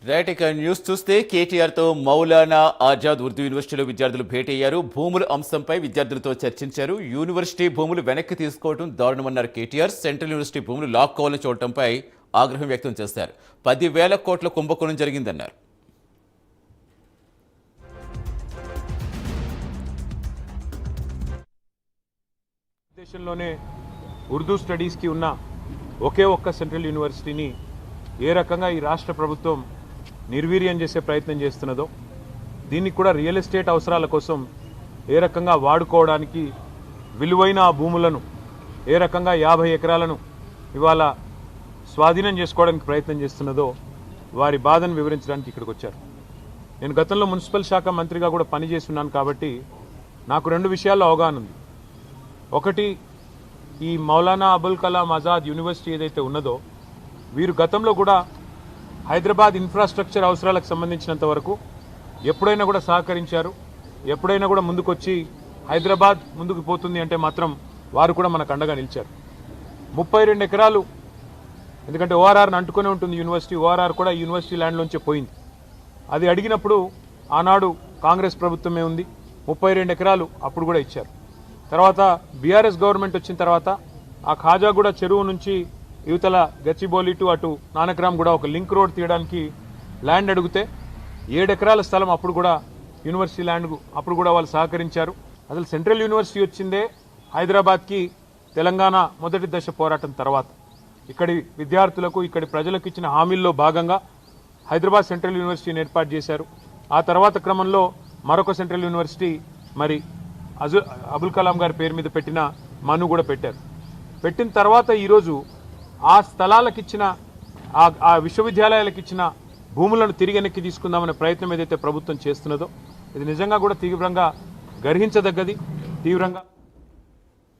Right ఇక news చూస్తే కేటీఆర్తో మౌలానా ఆజాద్ ఉర్దూ యూనివర్సిటీలో విద్యార్థులు భేటీ అయ్యారు. భూముల అంశంపై విద్యార్థులతో చర్చించారు. యూనివర్సిటీ భూములు వెనక్కి తీసుకోవడం దారుణమన్నారు కేటీఆర్. సెంట్రల్ యూనివర్సిటీ భూములు లాక్కోవాలని చూడటంపై ఆగ్రహం వ్యక్తం చేశారు. 10,000 కోట్ల కుంభకోణం జరిగిందన్నారు. దేశంలోనే ఉర్దూ స్టడీస్కి ఉన్న ఒకే ఒక్క సెంట్రల్ యూనివర్సిటీని ఏ రకంగా ఈ రాష్ట్ర ప్రభుత్వం నిర్వీర్యం చేసే ప్రయత్నం చేస్తున్నదో, దీన్ని కూడా రియల్ ఎస్టేట్ అవసరాల కోసం ఏ రకంగా వాడుకోవడానికి విలువైన ఆ భూములను ఏ రకంగా 50 ఎకరాలను ఇవాళ స్వాధీనం చేసుకోవడానికి ప్రయత్నం చేస్తున్నదో వారి బాధను వివరించడానికి ఇక్కడికి వచ్చారు. నేను గతంలో మున్సిపల్ శాఖ మంత్రిగా కూడా పనిచేస్తున్నాను కాబట్టి నాకు 2 విషయాల్లో అవగాహన ఉంది. ఒకటి, ఈ మౌలానా అబుల్ కలాం ఆజాద్ యూనివర్సిటీ ఏదైతే ఉన్నదో వీరు గతంలో కూడా హైదరాబాద్ ఇన్ఫ్రాస్ట్రక్చర్ అవసరాలకు సంబంధించినంత వరకు ఎప్పుడైనా కూడా సహకరించారు. ఎప్పుడైనా కూడా ముందుకొచ్చి హైదరాబాద్ ముందుకు పోతుంది అంటే మాత్రం వారు కూడా మనకు అండగా నిలిచారు. 32 ఎకరాలు, ఎందుకంటే ఓఆర్ఆర్ని అంటుకునే ఉంటుంది యూనివర్సిటీ, ఓఆర్ఆర్ కూడా యూనివర్సిటీ ల్యాండ్లోంచే పోయింది. అది అడిగినప్పుడు ఆనాడు కాంగ్రెస్ ప్రభుత్వమే ఉంది, 32 ఎకరాలు అప్పుడు కూడా ఇచ్చారు. తర్వాత బీఆర్ఎస్ గవర్నమెంట్ వచ్చిన తర్వాత ఆ ఖాజాగూడ చెరువు నుంచి యువతల గచ్చిబౌలి టు అటు నానక్రామ్ కూడా ఒక లింక్ రోడ్ తీయడానికి ల్యాండ్ అడిగితే 7 ఎకరాల స్థలం అప్పుడు కూడా యూనివర్సిటీ ల్యాండ్ అప్పుడు కూడా వాళ్ళు సహకరించారు. అసలు సెంట్రల్ యూనివర్సిటీ వచ్చిందే హైదరాబాద్కి తెలంగాణ మొదటి దశ పోరాటం తర్వాత. ఇక్కడి విద్యార్థులకు ఇక్కడి ప్రజలకు ఇచ్చిన హామీల్లో భాగంగా హైదరాబాద్ సెంట్రల్ యూనివర్సిటీని ఏర్పాటు చేశారు. ఆ తర్వాత క్రమంలో మరొక సెంట్రల్ యూనివర్సిటీ మరి అబుల్ కలాం గారి పేరు మీద పెట్టిన మను కూడా పెట్టారు. పెట్టిన తర్వాత ఈరోజు ఆ స్థలాలకు ఇచ్చిన ఆ విశ్వవిద్యాలయాలకు ఇచ్చిన భూములను తిరిగి వెనక్కి తీసుకుందామనే ప్రయత్నం ఏదైతే ప్రభుత్వం చేస్తున్నదో ఇది నిజంగా కూడా తీవ్రంగా గర్హించదగ్గది, తీవ్రంగా